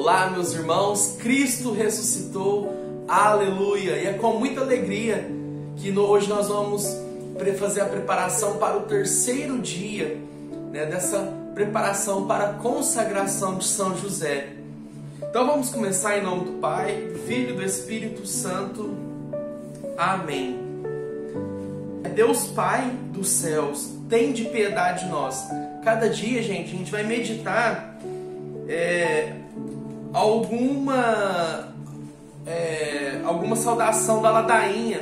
Olá, meus irmãos, Cristo ressuscitou, aleluia! E é com muita alegria que hoje nós vamos fazer a preparação para o terceiro dia, dessa preparação para a consagração de São José. Então vamos começar em nome do Pai, do Filho e do Espírito Santo. Amém. Deus Pai dos céus, tem de piedade de nós. Cada dia, gente, a gente vai meditar alguma saudação da ladainha,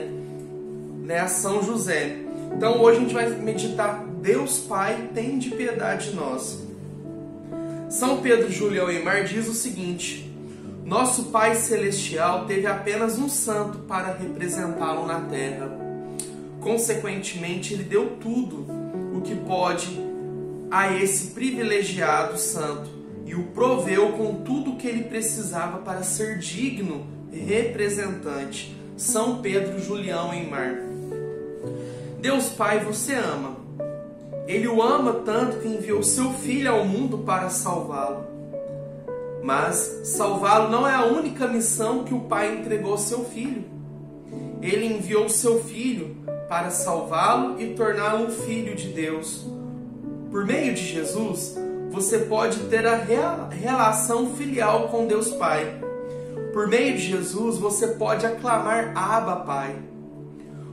a São José. Então hoje a gente vai meditar: Deus Pai, tem de piedade de nós. São Pedro Julião Eymar diz o seguinte: nosso Pai Celestial teve apenas um santo para representá-lo na terra. Consequentemente, Ele deu tudo o que pode a esse privilegiado santo e o proveu com tudo o que ele precisava para ser digno representante. São Pedro Julião Eymar. Deus Pai você ama. Ele o ama tanto que enviou seu Filho ao mundo para salvá-lo. Mas salvá-lo não é a única missão que o Pai entregou ao seu Filho. Ele enviou seu Filho para salvá-lo e torná-lo um filho de Deus. Por meio de Jesus, você pode ter a relação filial com Deus Pai. Por meio de Jesus, você pode aclamar Abba, Pai.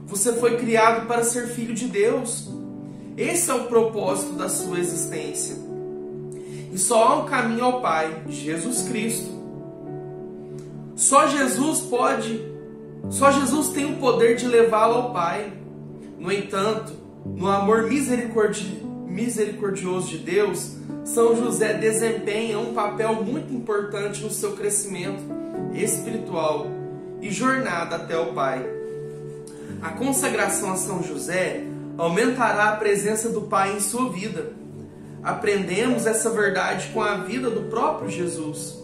Você foi criado para ser filho de Deus. Esse é o propósito da sua existência. E só há um caminho ao Pai, Jesus Cristo. Só Jesus tem o poder de levá-lo ao Pai. No entanto, no amor misericordioso de Deus, São José desempenha um papel muito importante no seu crescimento espiritual e jornada até o Pai. A consagração a São José aumentará a presença do Pai em sua vida. Aprendemos essa verdade com a vida do próprio Jesus.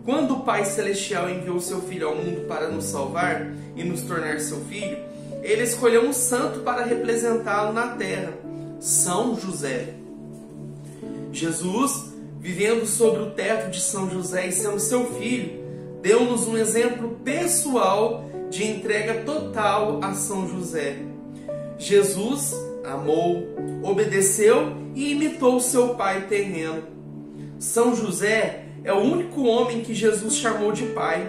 Quando o Pai Celestial enviou seu Filho ao mundo para nos salvar e nos tornar seu Filho, Ele escolheu um santo para representá-lo na terra, São José. Jesus, vivendo sobre o teto de São José e sendo seu filho, deu-nos um exemplo pessoal de entrega total a São José. Jesus amou, obedeceu e imitou seu pai terreno. São José é o único homem que Jesus chamou de pai.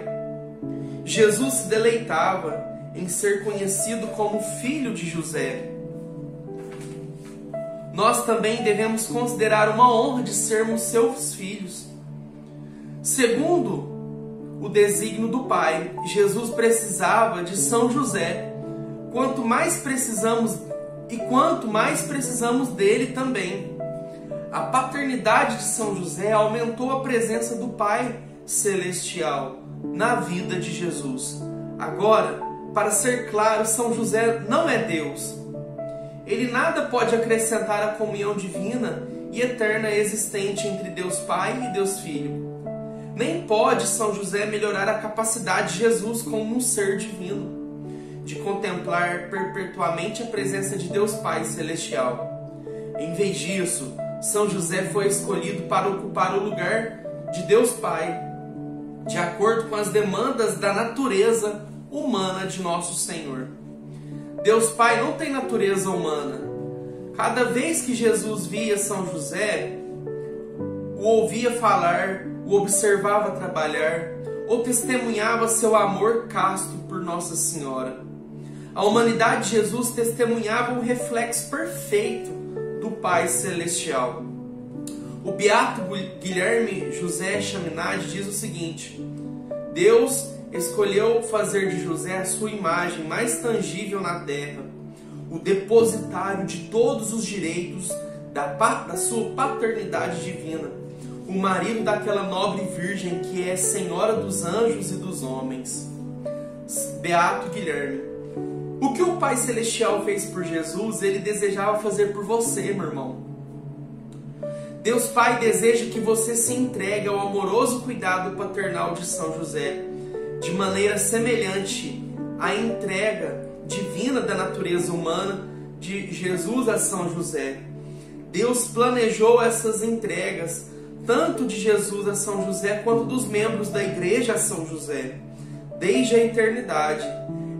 Jesus se deleitava em ser conhecido como filho de José. Nós também devemos considerar uma honra de sermos seus filhos. Segundo o desígnio do Pai, Jesus precisava de São José. Quanto mais precisamos dele também. A paternidade de São José aumentou a presença do Pai Celestial na vida de Jesus. Agora, para ser claro, São José não é Deus. Ele nada pode acrescentar à comunhão divina e eterna existente entre Deus Pai e Deus Filho. Nem pode São José melhorar a capacidade de Jesus como um ser divino, de contemplar perpetuamente a presença de Deus Pai Celestial. Em vez disso, São José foi escolhido para ocupar o lugar de Deus Pai, de acordo com as demandas da natureza humana de nosso Senhor. Deus Pai não tem natureza humana. Cada vez que Jesus via São José, o ouvia falar, o observava trabalhar, ou testemunhava seu amor casto por Nossa Senhora. A humanidade de Jesus testemunhava um reflexo perfeito do Pai Celestial. O beato Guilherme José Chaminade diz o seguinte: Deus escolheu fazer de José a sua imagem mais tangível na terra, o depositário de todos os direitos da sua paternidade divina, o marido daquela nobre virgem que é Senhora dos anjos e dos homens. Beato Guilherme. O que o Pai Celestial fez por Jesus, Ele desejava fazer por você, meu irmão. Deus Pai deseja que você se entregue ao amoroso cuidado paternal de São José, de maneira semelhante à entrega divina da natureza humana de Jesus a São José. Deus planejou essas entregas tanto de Jesus a São José quanto dos membros da igreja a São José, desde a eternidade.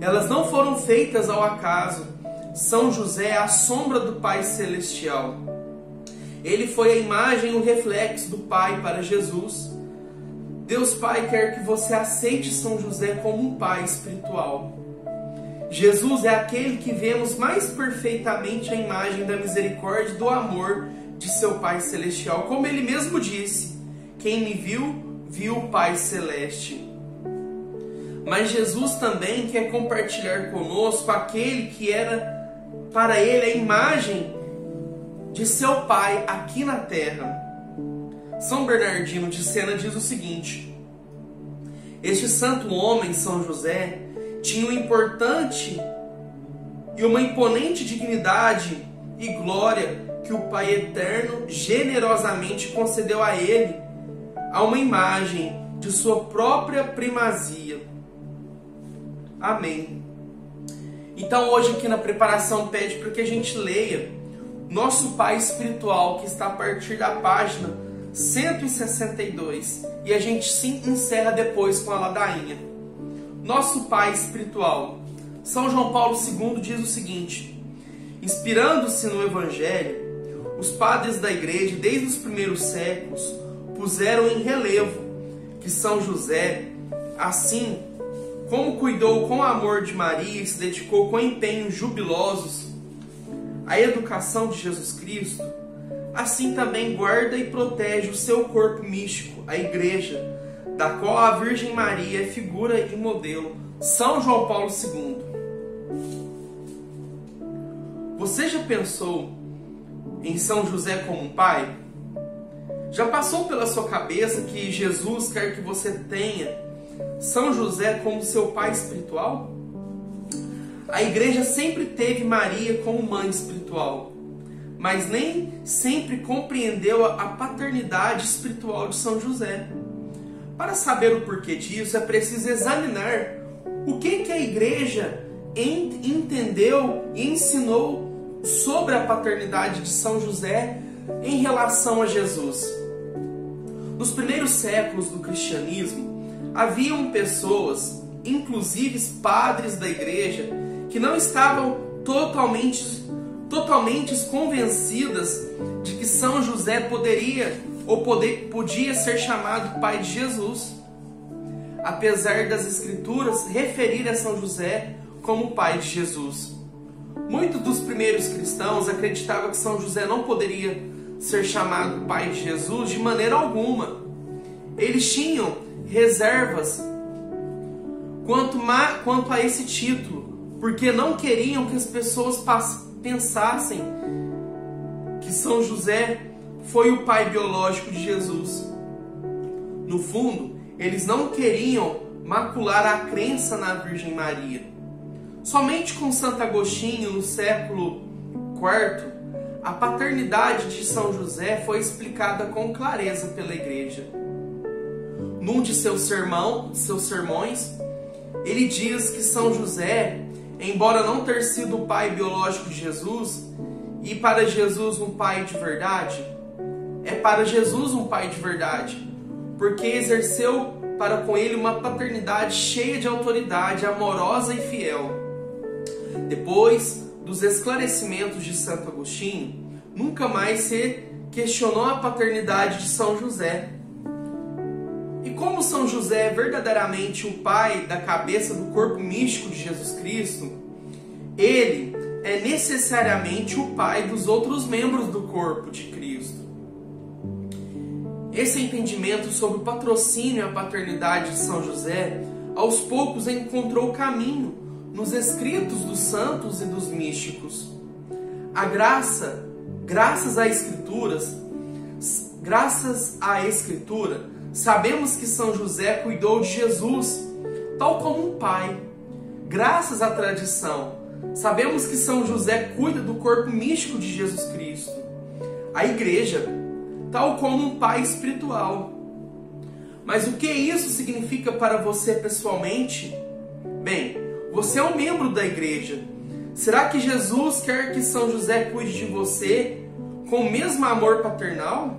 Elas não foram feitas ao acaso. São José é a sombra do Pai Celestial. Ele foi a imagem e o reflexo do Pai para Jesus. Deus Pai quer que você aceite São José como um pai espiritual. Jesus é aquele que vemos mais perfeitamente a imagem da misericórdia e do amor de seu Pai Celestial. Como ele mesmo disse, quem me viu, viu o Pai Celeste. Mas Jesus também quer compartilhar conosco aquele que era para ele a imagem de seu Pai aqui na terra. São Bernardino de Sena diz o seguinte: este santo homem, São José, tinha uma imponente dignidade e glória que o Pai Eterno generosamente concedeu a ele, a uma imagem de sua própria primazia. Amém. Então hoje aqui na preparação pede para que a gente leia Nosso Pai Espiritual, que está a partir da página 162, e a gente se encerra depois com a ladainha. Nosso Pai Espiritual. São João Paulo II diz o seguinte: inspirando-se no Evangelho, os padres da igreja, desde os primeiros séculos, puseram em relevo que São José, assim como cuidou com amor de Maria e se dedicou com empenhos jubilosos à educação de Jesus Cristo, assim também guarda e protege o seu corpo místico, a igreja, da qual a Virgem Maria é figura e modelo. São João Paulo II. Você já pensou em São José como um pai? Já passou pela sua cabeça que Jesus quer que você tenha São José como seu pai espiritual? A igreja sempre teve Maria como mãe espiritual, mas nem sempre compreendeu a paternidade espiritual de São José. Para saber o porquê disso, é preciso examinar o que a igreja entendeu e ensinou sobre a paternidade de São José em relação a Jesus. Nos primeiros séculos do cristianismo, haviam pessoas, inclusive padres da igreja, que não estavam totalmente convencidas de que São José podia ser chamado pai de Jesus, apesar das Escrituras referirem a São José como pai de Jesus. Muitos dos primeiros cristãos acreditavam que São José não poderia ser chamado pai de Jesus de maneira alguma. Eles tinham reservas quanto a esse título, porque não queriam que as pessoas pensassem que São José foi o pai biológico de Jesus. No fundo, eles não queriam macular a crença na Virgem Maria. Somente com Santo Agostinho, no século IV, a paternidade de São José foi explicada com clareza pela Igreja. Num de seus sermões, ele diz que São José, embora não ter sido o pai biológico de Jesus, e para Jesus um pai de verdade, é para Jesus um pai de verdade, porque exerceu para com ele uma paternidade cheia de autoridade, amorosa e fiel. Depois dos esclarecimentos de Santo Agostinho, nunca mais se questionou a paternidade de São José. E como São José é verdadeiramente o pai da cabeça do corpo místico de Jesus Cristo, ele é necessariamente o pai dos outros membros do corpo de Cristo. Esse entendimento sobre o patrocínio e a paternidade de São José, aos poucos encontrou caminho nos escritos dos santos e dos místicos. Graças à Escritura, sabemos que São José cuidou de Jesus, tal como um pai. Graças à tradição, sabemos que São José cuida do corpo místico de Jesus Cristo, a igreja, tal como um pai espiritual. Mas o que isso significa para você pessoalmente? Bem, você é um membro da igreja. Será que Jesus quer que São José cuide de você com o mesmo amor paternal?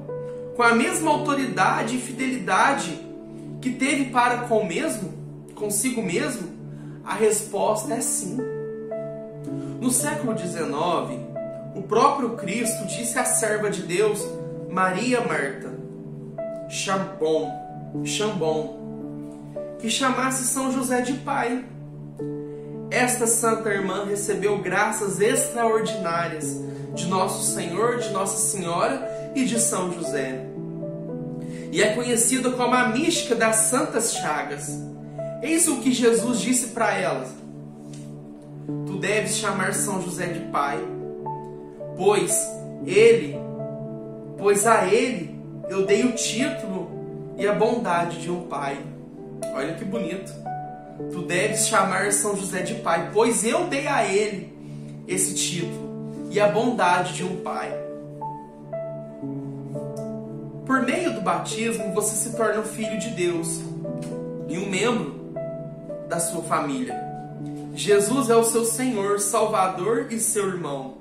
com a mesma autoridade e fidelidade que teve para consigo mesmo? A resposta é sim. No século XIX, o próprio Cristo disse à serva de Deus, Maria Marta Chambon, que chamasse São José de pai. Esta santa irmã recebeu graças extraordinárias de Nosso Senhor, de Nossa Senhora e de São José. E é conhecida como a mística das Santas Chagas. Eis o que Jesus disse para elas: tu deves chamar São José de pai, pois a ele eu dei o título e a bondade de um pai. Olha que bonito. Tu deves chamar São José de pai, pois eu dei a ele esse título e a bondade de um pai. Por meio do batismo, você se torna um filho de Deus e um membro da sua família. Jesus é o seu Senhor, Salvador e seu irmão.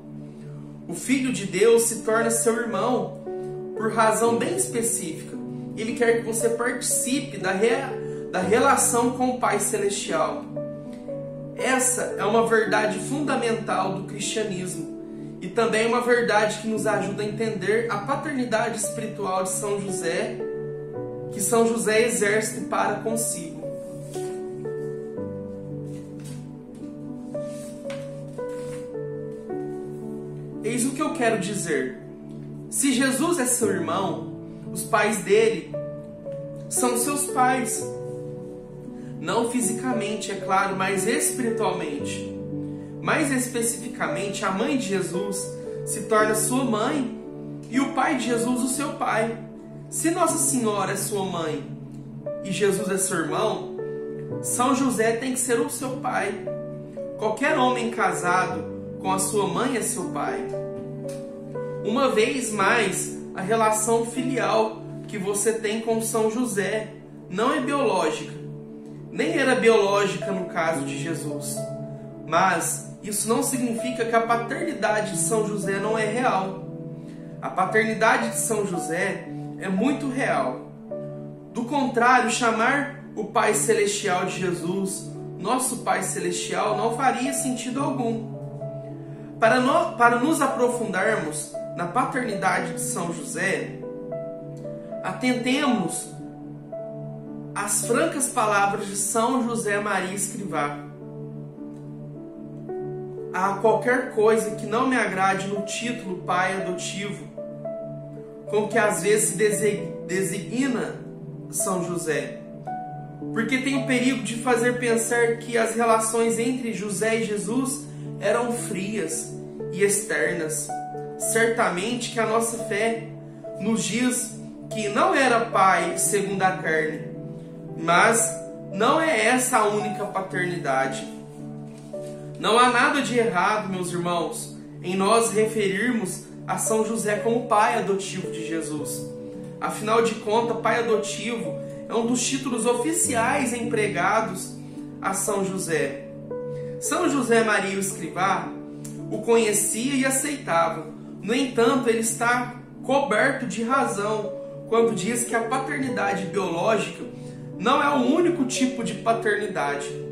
O Filho de Deus se torna seu irmão por razão bem específica. Ele quer que você participe da relação com o Pai Celestial. Essa é uma verdade fundamental do cristianismo e também uma verdade que nos ajuda a entender a paternidade espiritual de São José, que São José exerce para consigo. Eis o que eu quero dizer. Se Jesus é seu irmão, os pais dele são seus pais. Não fisicamente, é claro, mas espiritualmente. Mais especificamente, a mãe de Jesus se torna sua mãe e o pai de Jesus o seu pai. Se Nossa Senhora é sua mãe e Jesus é seu irmão, São José tem que ser o seu pai. Qualquer homem casado com a sua mãe é seu pai. Uma vez mais, a relação filial que você tem com São José não é biológica. Nem era biológica no caso de Jesus. Mas isso não significa que a paternidade de São José não é real. A paternidade de São José é muito real. Do contrário, chamar o Pai Celestial de Jesus, nosso Pai Celestial, não faria sentido algum. Para nos aprofundarmos na paternidade de São José, atentemos às francas palavras de São José Maria Escrivá. Há qualquer coisa que não me agrade no título pai adotivo, com que às vezes se designa São José, porque tem o perigo de fazer pensar que as relações entre José e Jesus eram frias e externas. Certamente que a nossa fé nos diz que não era pai segundo a carne, mas não é essa a única paternidade. Não há nada de errado, meus irmãos, em nós referirmos a São José como pai adotivo de Jesus. Afinal de contas, pai adotivo é um dos títulos oficiais empregados a São José. São José Maria Escrivá o conhecia e aceitava. No entanto, ele está coberto de razão quando diz que a paternidade biológica não é o único tipo de paternidade.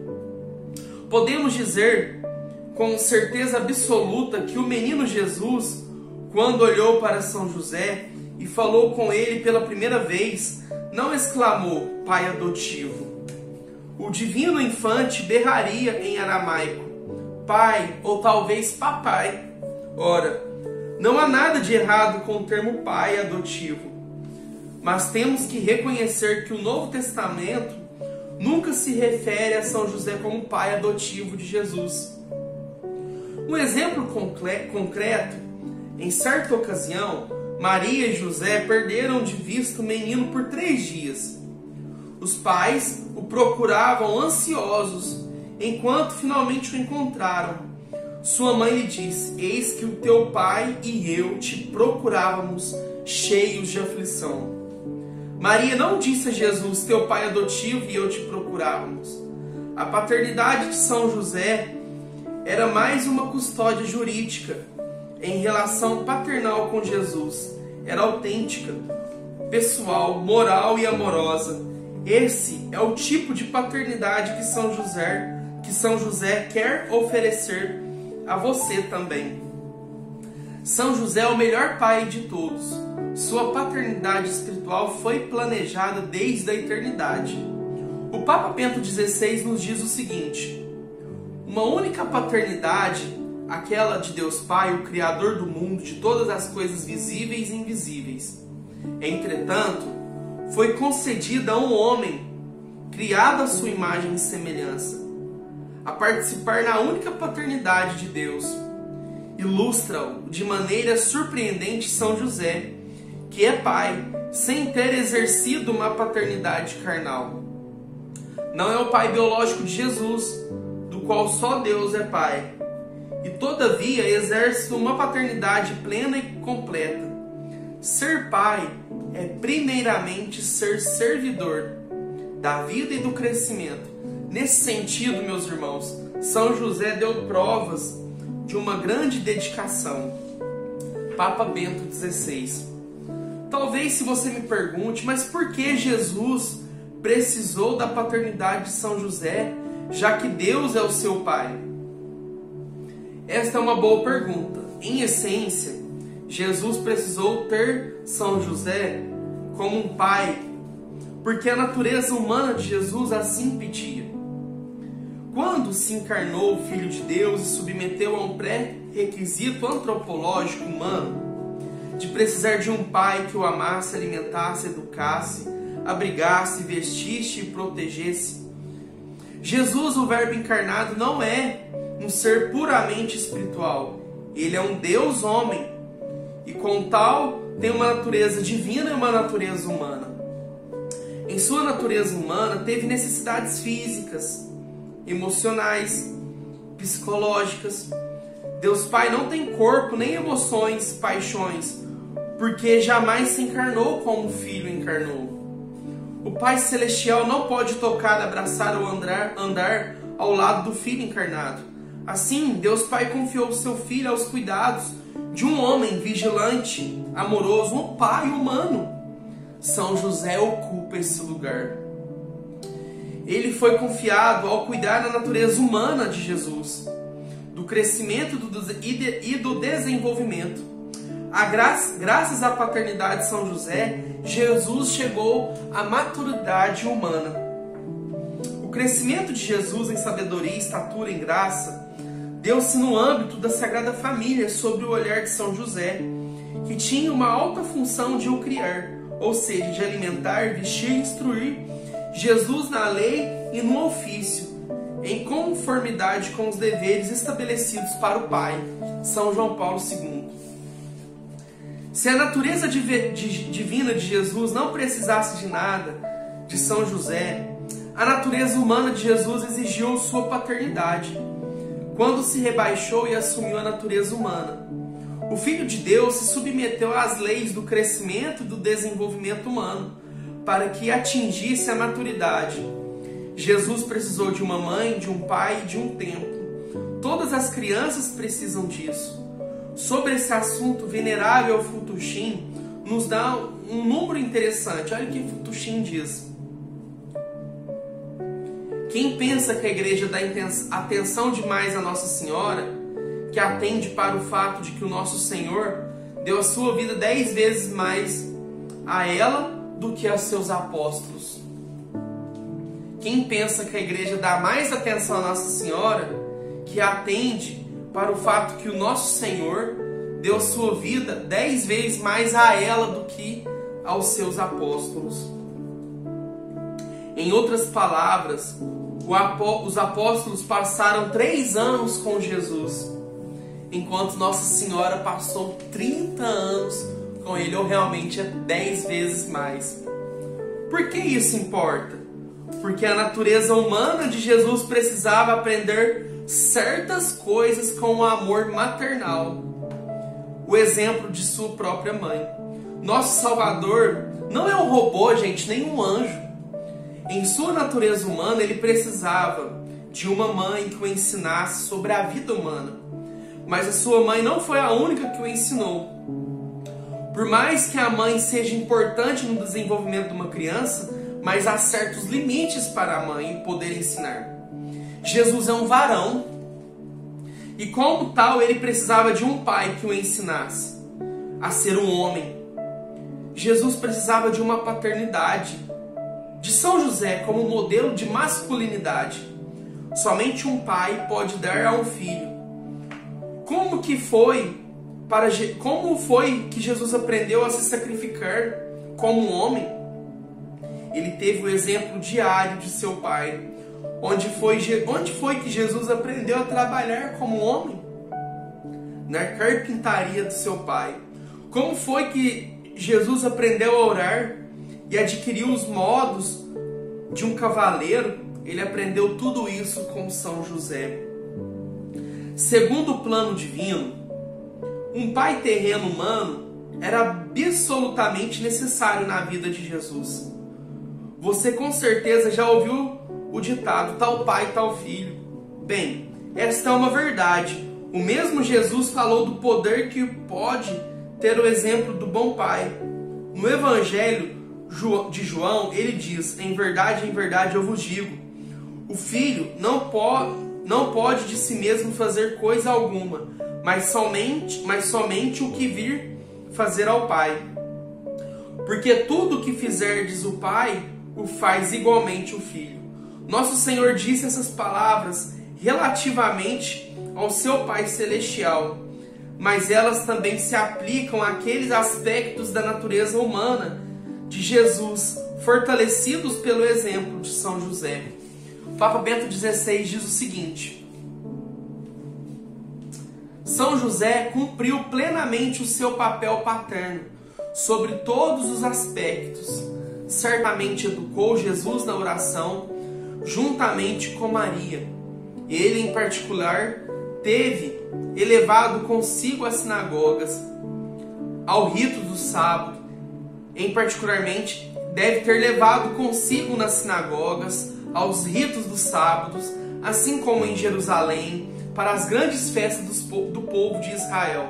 Podemos dizer com certeza absoluta que o menino Jesus, quando olhou para São José e falou com ele pela primeira vez, não exclamou pai adotivo. O divino infante berraria em aramaico, pai ou talvez papai. Ora, não há nada de errado com o termo pai adotivo, mas temos que reconhecer que o Novo Testamento nunca se refere a São José como pai adotivo de Jesus. Um exemplo concreto, em certa ocasião, Maria e José perderam de vista o menino por 3 dias. Os pais o procuravam ansiosos, enquanto finalmente o encontraram. Sua mãe lhe disse: eis que o teu pai e eu te procurávamos, cheios de aflição. Maria não disse a Jesus: teu pai adotivo e eu te procurávamos. A paternidade de São José era mais uma custódia jurídica em relação paternal com Jesus. Era autêntica. pessoal, moral e amorosa. Esse é o tipo de paternidade que São José quer oferecer a você também. São José é o melhor pai de todos. Sua paternidade espiritual foi planejada desde a eternidade. O Papa Bento XVI nos diz o seguinte: uma única paternidade, aquela de Deus Pai, o Criador do mundo, de todas as coisas visíveis e invisíveis. Entretanto, foi concedida a um homem, criado à sua imagem e semelhança, a participar na única paternidade de Deus. Ilustra-o de maneira surpreendente São José, que é pai, sem ter exercido uma paternidade carnal. Não é o pai biológico de Jesus, do qual só Deus é pai, e todavia exerce uma paternidade plena e completa. Ser pai é primeiramente ser servidor da vida e do crescimento. Nesse sentido, meus irmãos, São José deu provas de uma grande dedicação. Papa Bento XVI. Talvez se você me pergunte, mas por que Jesus precisou da paternidade de São José, já que Deus é o seu pai? Esta é uma boa pergunta. Em essência, Jesus precisou ter São José como um pai, porque a natureza humana de Jesus assim pedia. Quando se encarnou o Filho de Deus e submeteu a um pré-requisito antropológico humano, de precisar de um pai que o amasse, alimentasse, educasse, abrigasse, vestisse e protegesse, Jesus, o Verbo encarnado, não é um ser puramente espiritual. Ele é um Deus homem e, com tal, tem uma natureza divina e uma natureza humana. Em sua natureza humana, teve necessidades físicas, emocionais, psicológicas. Deus Pai não tem corpo, nem emoções, paixões, porque jamais se encarnou como o Filho encarnou. O Pai Celestial não pode tocar, abraçar ou andar ao lado do Filho encarnado. Assim, Deus Pai confiou o seu Filho aos cuidados de um homem vigilante, amoroso, um pai humano. São José ocupa esse lugar. Ele foi confiado ao cuidar da natureza humana de Jesus, do crescimento e do desenvolvimento. Graças à paternidade de São José, Jesus chegou à maturidade humana. O crescimento de Jesus em sabedoria, estatura e graça deu-se no âmbito da Sagrada Família, sob o olhar de São José, que tinha uma alta função de o criar, ou seja, de alimentar, vestir e instruir Jesus na lei e no ofício, em conformidade com os deveres estabelecidos para o Pai. São João Paulo II. Se a natureza divina de Jesus não precisasse de nada de São José, a natureza humana de Jesus exigiu sua paternidade, quando se rebaixou e assumiu a natureza humana. O Filho de Deus se submeteu às leis do crescimento e do desenvolvimento humano, para que atingisse a maturidade. Jesus precisou de uma mãe, de um pai e de um templo. Todas as crianças precisam disso. Sobre esse assunto, venerável Futuxin nos dá um número interessante. Olha o que Futuxin diz. Quem pensa que a igreja dá atenção demais a Nossa Senhora, que atende para o fato de que o nosso Senhor deu a sua vida 10 vezes mais a ela do que a seus apóstolos. Quem pensa que a igreja dá mais atenção a Nossa Senhora, que atende para o fato que o nosso Senhor deu a sua vida 10 vezes mais a ela do que aos seus apóstolos. Em outras palavras, os apóstolos passaram 3 anos com Jesus, enquanto Nossa Senhora passou 30 anos com ele, ou realmente é 10 vezes mais. Por que isso importa? Porque a natureza humana de Jesus precisava aprender certas coisas com o amor maternal, o exemplo de sua própria mãe. Nosso Salvador não é um robô, gente, nem um anjo. Em sua natureza humana, ele precisava de uma mãe que o ensinasse sobre a vida humana. Mas a sua mãe não foi a única que o ensinou. Por mais que a mãe seja importante no desenvolvimento de uma criança, mas há certos limites para a mãe poder ensinar. Jesus é um varão e, como tal, ele precisava de um pai que o ensinasse a ser um homem. Jesus precisava de uma paternidade, de São José como modelo de masculinidade. Somente um pai pode dar a um filho. Como foi que Jesus aprendeu a se sacrificar como um homem? Ele teve o exemplo diário de seu pai. Onde foi que Jesus aprendeu a trabalhar como homem? Na carpintaria do seu pai. Como foi que Jesus aprendeu a orar e adquiriu os modos de um cavaleiro? Ele aprendeu tudo isso com São José. Segundo o plano divino, um pai terreno humano era absolutamente necessário na vida de Jesus. Você com certeza já ouviu o ditado, tal pai, tal filho. Bem, esta é uma verdade. O mesmo Jesus falou do poder que pode ter o exemplo do bom pai. No Evangelho de João, ele diz: em verdade eu vos digo, o filho não pode de si mesmo fazer coisa alguma, mas somente o que vir fazer ao pai. Porque tudo o que fizerdes o pai, o faz igualmente o filho. Nosso Senhor disse essas palavras relativamente ao seu Pai Celestial, mas elas também se aplicam àqueles aspectos da natureza humana de Jesus, fortalecidos pelo exemplo de São José. O Papa Bento XVI diz o seguinte: São José cumpriu plenamente o seu papel paterno sobre todos os aspectos. Certamente educou Jesus na oração, juntamente com Maria. Ele, em particular, teve elevado consigo as sinagogas, ao rito do sábado. Em particularmente, deve ter levado consigo nas sinagogas, aos ritos dos sábados, assim como em Jerusalém, para as grandes festas do povo de Israel.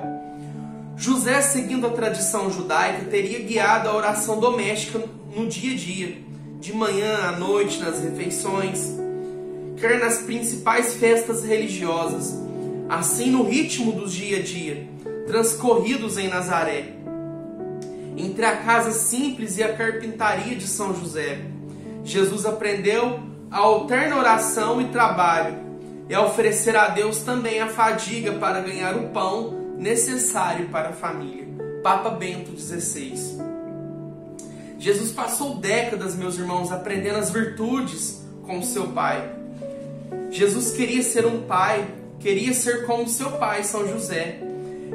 José, seguindo a tradição judaica, teria guiado a oração doméstica no dia a dia, de manhã à noite, nas refeições, quer nas principais festas religiosas, assim no ritmo do dia a dia, transcorridos em Nazaré, entre a casa simples e a carpintaria de São José. Jesus aprendeu a alterna oração e trabalho, e a oferecer a Deus também a fadiga para ganhar o pão necessário para a família. Papa Bento XVI. Jesus passou décadas, meus irmãos, aprendendo as virtudes com seu pai. Jesus queria ser um pai, queria ser como seu pai, São José.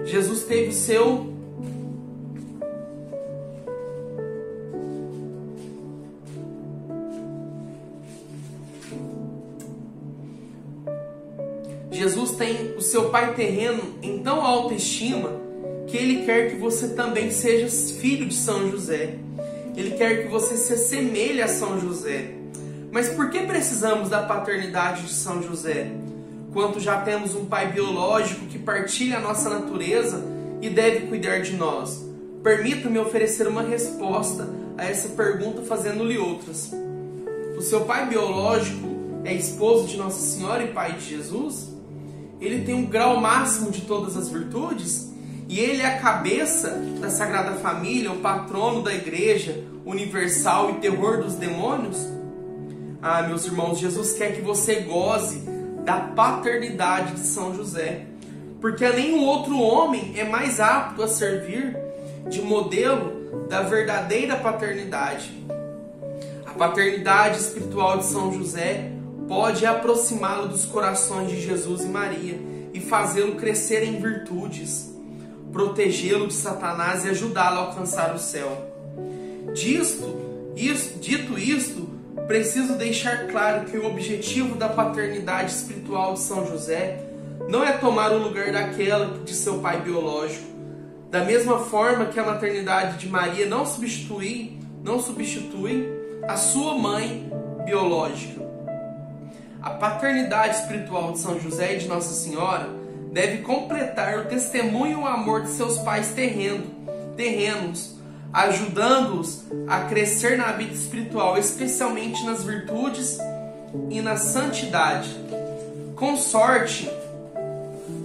Jesus teve o seu Jesus tem o seu pai terreno em tão alta estima que ele quer que você também seja filho de São José. Ele quer que você se assemelhe a São José. Mas por que precisamos da paternidade de São José? Quanto já temos um pai biológico que partilha a nossa natureza e deve cuidar de nós. Permita-me oferecer uma resposta a essa pergunta fazendo-lhe outras. O seu pai biológico é esposo de Nossa Senhora e pai de Jesus? Ele tem um grau máximo de todas as virtudes? E ele é a cabeça da Sagrada Família, o patrono da Igreja Universal e terror dos demônios? Ah, meus irmãos, Jesus quer que você goze da paternidade de São José, porque nenhum outro homem é mais apto a servir de modelo da verdadeira paternidade. A paternidade espiritual de São José pode aproximá-lo dos corações de Jesus e Maria e fazê-lo crescer em virtudes, protegê-lo de Satanás e ajudá-lo a alcançar o céu. Dito isto, preciso deixar claro que o objetivo da paternidade espiritual de São José não é tomar o lugar daquela de seu pai biológico, da mesma forma que a maternidade de Maria não substitui a sua mãe biológica. A paternidade espiritual de São José e de Nossa Senhora deve completar o testemunho e o amor de seus pais terrenos terrenos, ajudando-os a crescer na vida espiritual, especialmente nas virtudes e na santidade. Com sorte,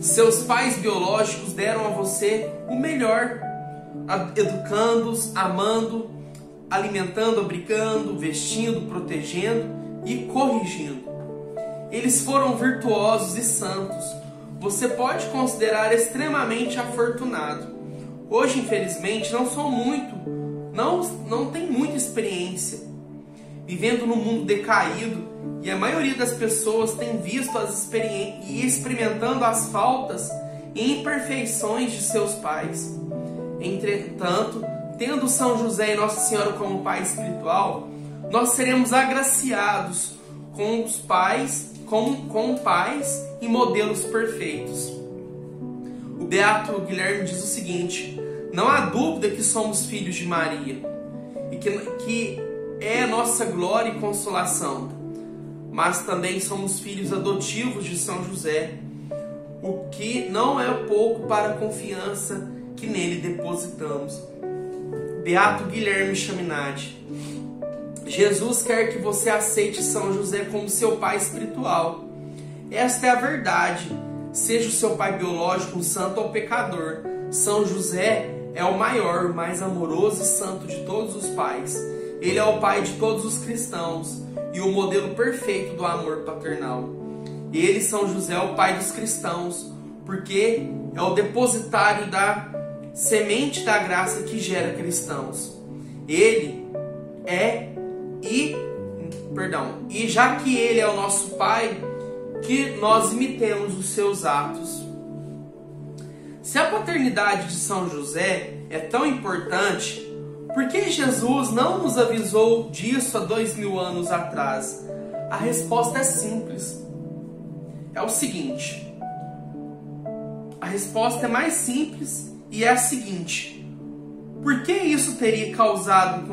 seus pais biológicos deram a você o melhor, educando-os, amando, alimentando, abrigando, vestindo, protegendo e corrigindo. Eles foram virtuosos e santos. Você pode considerar extremamente afortunado. Hoje, infelizmente, não tem muita experiência, vivendo num mundo decaído, e a maioria das pessoas tem visto as experiências e experimentando as faltas e imperfeições de seus pais. Entretanto, tendo São José e Nossa Senhora como pai espiritual, nós seremos agraciados com os pais, com pais e modelos perfeitos. O Beato Guilherme diz o seguinte: não há dúvida que somos filhos de Maria e que é nossa glória e consolação, mas também somos filhos adotivos de São José, o que não é pouco para a confiança que nele depositamos. Beato Guilherme Chaminade. Jesus quer que você aceite São José como seu pai espiritual. Esta é a verdade. Seja o seu pai biológico um santo ou pecador, São José é o maior, o mais amoroso e santo de todos os pais. Ele é o pai de todos os cristãos e o modelo perfeito do amor paternal. Ele, São José, é o pai dos cristãos, porque é o depositário da semente da graça que gera cristãos. E já que ele é o nosso pai, que nós imitemos os seus atos. Se a paternidade de São José é tão importante, por que Jesus não nos avisou disso há 2000 anos atrás? A resposta é simples. É o seguinte. A resposta é mais simples e é a seguinte: por que isso teria causado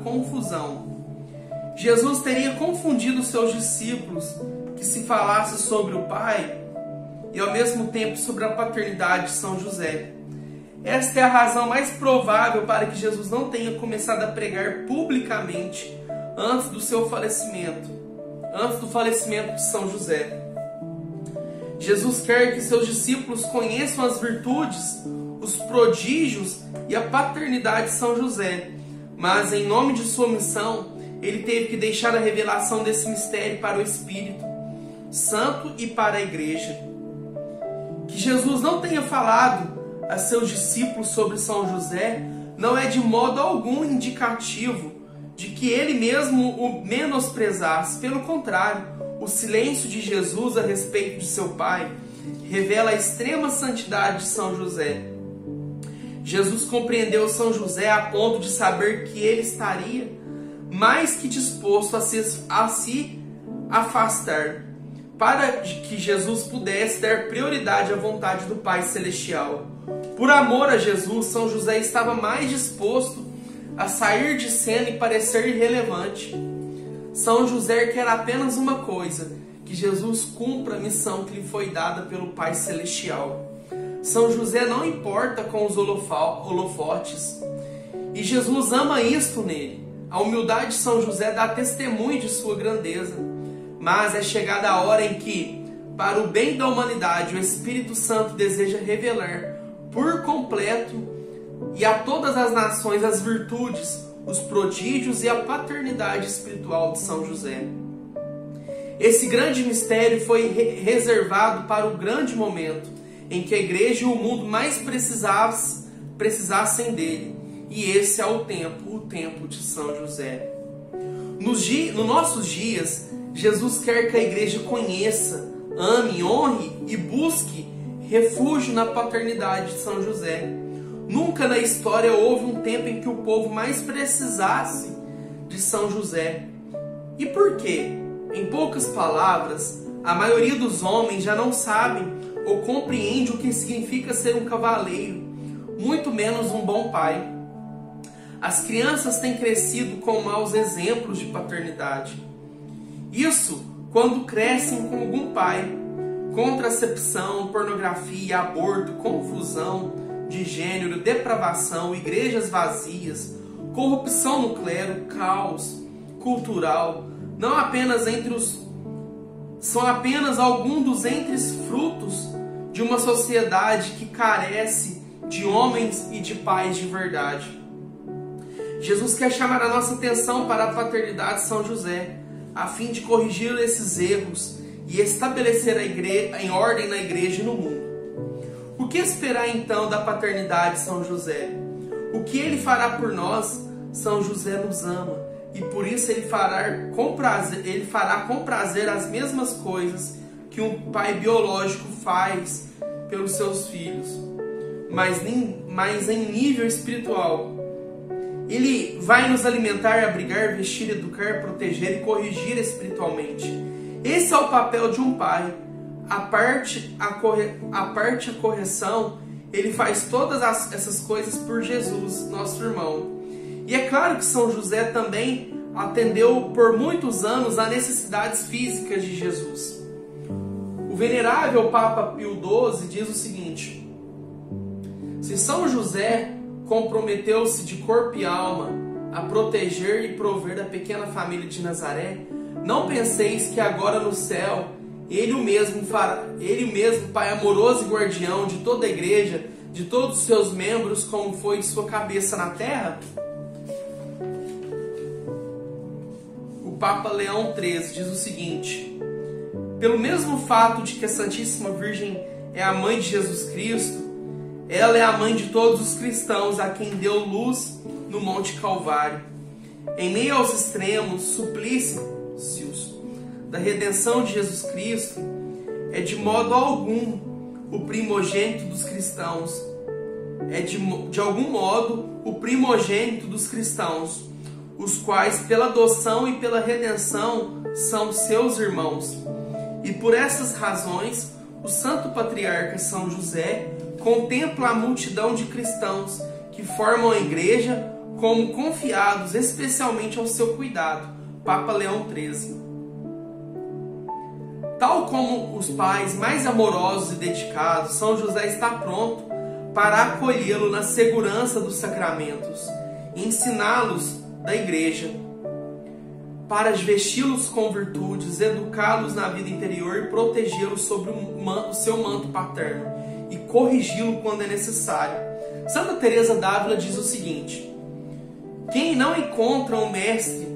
confusão? Jesus teria confundido seus discípulos que se falasse sobre o Pai e ao mesmo tempo sobre a paternidade de São José. Esta é a razão mais provável para que Jesus não tenha começado a pregar publicamente antes do falecimento de São José. Jesus quer que seus discípulos conheçam as virtudes, os prodígios e a paternidade de São José, mas em nome de sua missão, ele teve que deixar a revelação desse mistério para o Espírito Santo e para a Igreja. Que Jesus não tenha falado a seus discípulos sobre São José não é de modo algum indicativo de que ele mesmo o menosprezasse. Pelo contrário, o silêncio de Jesus a respeito de seu Pai revela a extrema santidade de São José. Jesus compreendeu São José a ponto de saber que ele estaria mais que disposto a se afastar para que Jesus pudesse dar prioridade à vontade do Pai Celestial. Por amor a Jesus, São José estava mais disposto a sair de cena e parecer irrelevante. São José quer apenas uma coisa: que Jesus cumpra a missão que lhe foi dada pelo Pai Celestial. São José não importa com os holofotes, e Jesus ama isto nele. A humildade de São José dá testemunho de sua grandeza, mas é chegada a hora em que, para o bem da humanidade, o Espírito Santo deseja revelar por completo e a todas as nações as virtudes, os prodígios e a paternidade espiritual de São José. Esse grande mistério foi reservado para o grande momento em que a Igreja e o mundo mais precisassem dele. E esse é o tempo de São José. Nos nossos dias, Jesus quer que a Igreja conheça, ame, honre e busque refúgio na paternidade de São José. Nunca na história houve um tempo em que o povo mais precisasse de São José. E por quê? Em poucas palavras, a maioria dos homens já não sabem ou compreende o que significa ser um cavaleiro, muito menos um bom pai. As crianças têm crescido com maus exemplos de paternidade. Isso quando crescem com algum pai. Contracepção, pornografia, aborto, confusão, de gênero, depravação, igrejas vazias, corrupção no clero, caos cultural, são apenas alguns dos frutos de uma sociedade que carece de homens e de pais de verdade. Jesus quer chamar a nossa atenção para a paternidade de São José, a fim de corrigir esses erros e estabelecer em ordem na igreja e no mundo. O que esperar então da paternidade de São José? O que ele fará por nós? São José nos ama e por isso ele fará com prazer as mesmas coisas que um pai biológico faz pelos seus filhos, mas em nível espiritual. Ele vai nos alimentar, abrigar, vestir, educar, proteger e corrigir espiritualmente. Esse é o papel de um pai. A parte a correção, ele faz todas essas coisas por Jesus, nosso irmão. E é claro que São José também atendeu por muitos anos às necessidades físicas de Jesus. O venerável Papa Pio XII diz o seguinte: se São José comprometeu-se de corpo e alma a proteger e prover a pequena família de Nazaré, não penseis que agora no céu ele mesmo, Pai amoroso e guardião de toda a igreja, de todos os seus membros, como foi de sua cabeça na terra? O Papa Leão XIII diz o seguinte: pelo mesmo fato de que a Santíssima Virgem é a mãe de Jesus Cristo, ela é a mãe de todos os cristãos a quem deu luz no Monte Calvário. Em meio aos extremos suplícios da redenção de Jesus Cristo, é de modo algum o primogênito dos cristãos. De algum modo o primogênito dos cristãos, os quais pela adoção e pela redenção são seus irmãos. E por essas razões, o Santo Patriarca São José contempla a multidão de cristãos que formam a igreja como confiados especialmente ao seu cuidado. Papa Leão XIII. Tal como os pais mais amorosos e dedicados, São José está pronto para acolhê-lo na segurança dos sacramentos, ensiná-los da igreja, para vesti-los com virtudes, educá-los na vida interior e protegê-los sobre o seu manto paterno e corrigi-lo quando é necessário. Santa Teresa d'Ávila diz o seguinte: quem não encontra um mestre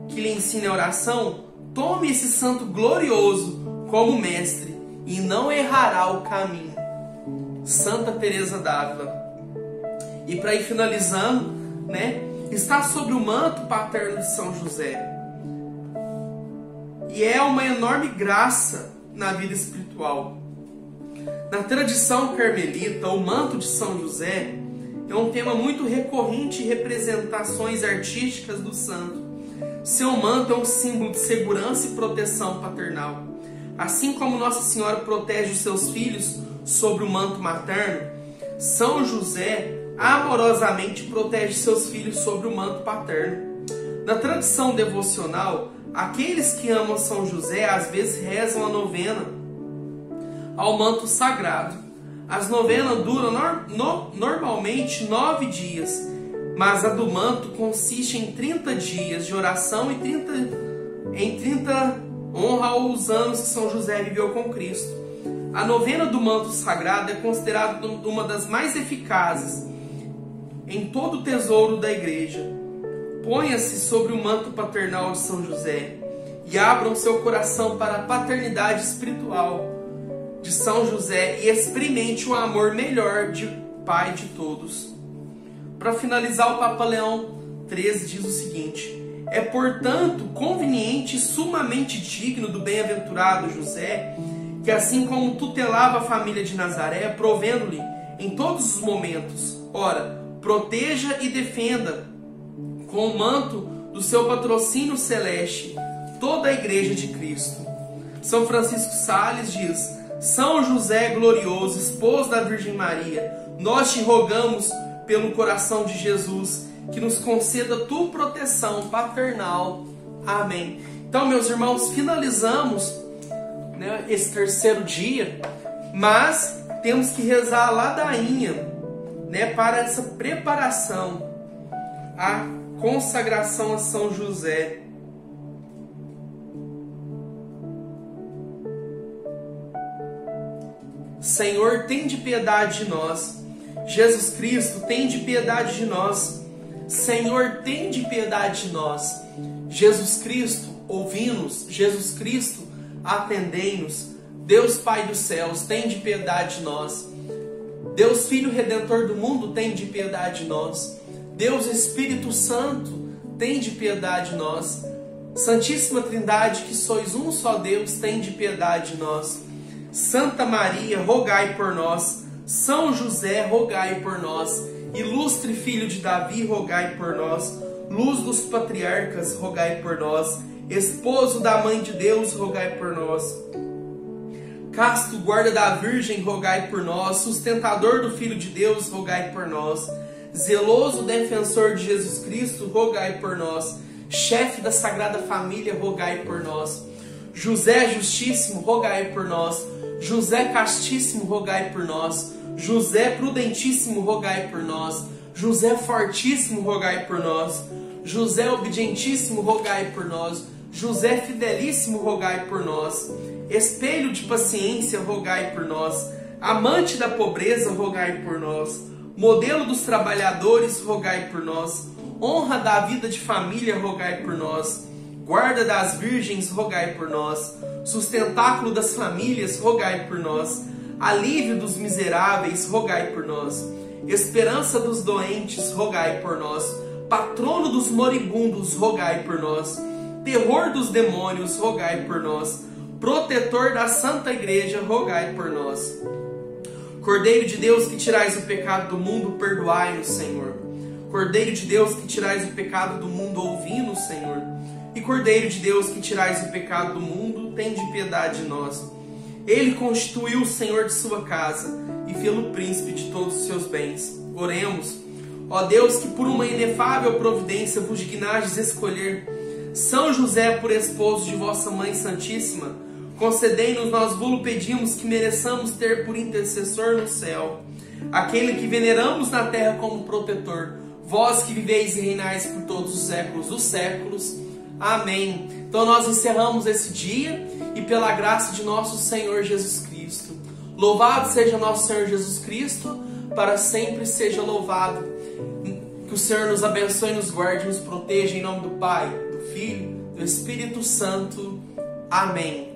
que lhe ensine a oração, tome esse santo glorioso como mestre e não errará o caminho. Santa Teresa d'Ávila. E para ir finalizando, está sobre o manto paterno de São José. E é uma enorme graça na vida espiritual. Na tradição carmelita, o manto de São José é um tema muito recorrente em representações artísticas do santo. Seu manto é um símbolo de segurança e proteção paternal. Assim como Nossa Senhora protege os seus filhos sobre o manto materno, São José amorosamente protege seus filhos sobre o manto paterno. Na tradição devocional, aqueles que amam São José às vezes rezam a novena ao manto sagrado. As novenas duram normalmente 9 dias, mas a do manto consiste em 30 dias de oração e 30 honra aos anos que São José viveu com Cristo. A novena do manto sagrado é considerada uma das mais eficazes em todo o tesouro da igreja. Ponha-se sobre o manto paternal de São José e abram seu coração para a paternidade espiritual de São José e experimente o amor melhor de Pai de todos. Para finalizar, o Papa Leão XIII diz o seguinte: é portanto conveniente e sumamente digno do bem-aventurado José, que assim como tutelava a família de Nazaré, provendo-lhe em todos os momentos, ora, proteja e defenda com o manto do seu patrocínio celeste toda a igreja de Cristo. São Francisco Sales diz: São José glorioso, esposo da Virgem Maria, nós te rogamos pelo coração de Jesus, que nos conceda tua proteção paternal. Amém. Então, meus irmãos, finalizamos esse terceiro dia, mas temos que rezar a ladainha para essa preparação, a consagração a São José. Senhor, tende piedade de nós. Jesus Cristo, tende piedade de nós. Senhor, tende piedade de nós. Jesus Cristo, ouvi-nos. Jesus Cristo, atendei-nos. Deus Pai dos céus, tende piedade de nós. Deus Filho Redentor do mundo, tende piedade de nós. Deus Espírito Santo, tende piedade de nós. Santíssima Trindade, que sois um só Deus, tende piedade de nós. Santa Maria, rogai por nós. São José, rogai por nós. Ilustre Filho de Davi, rogai por nós. Luz dos patriarcas, rogai por nós. Esposo da Mãe de Deus, rogai por nós. Casto guarda da Virgem, rogai por nós. Sustentador do Filho de Deus, rogai por nós. Zeloso defensor de Jesus Cristo, rogai por nós. Chefe da Sagrada Família, rogai por nós. José Justíssimo, rogai por nós. José Castíssimo, rogai por nós. José Prudentíssimo, rogai por nós. José Fortíssimo, rogai por nós. José Obedientíssimo, rogai por nós. José Fidelíssimo, rogai por nós. Espelho de paciência, rogai por nós. Amante da pobreza, rogai por nós. Modelo dos trabalhadores, rogai por nós. Honra da vida de família, rogai por nós. Guarda das virgens, rogai por nós. Sustentáculo das famílias, rogai por nós. Alívio dos miseráveis, rogai por nós. Esperança dos doentes, rogai por nós. Patrono dos moribundos, rogai por nós. Terror dos demônios, rogai por nós. Protetor da Santa Igreja, rogai por nós. Cordeiro de Deus, que tirais o pecado do mundo, perdoai-nos, Senhor. Cordeiro de Deus, que tirais o pecado do mundo, ouvi-nos, Senhor. E Cordeiro de Deus, que tirais o pecado do mundo, tende piedade de nós. Ele constituiu o Senhor de sua casa e fê-lo príncipe de todos os seus bens. Oremos. Ó Deus, que por uma inefável providência vos dignastes escolher São José por esposo de vossa Mãe Santíssima, concedei-nos, nós vos pedimos, que mereçamos ter por intercessor no céu aquele que veneramos na terra como protetor, vós que viveis e reinais por todos os séculos dos séculos. Amém. Então nós encerramos esse dia e pela graça de nosso Senhor Jesus Cristo. Louvado seja nosso Senhor Jesus Cristo, para sempre seja louvado. Que o Senhor nos abençoe, nos guarde, nos proteja, em nome do Pai, do Filho, do Espírito Santo. Amém.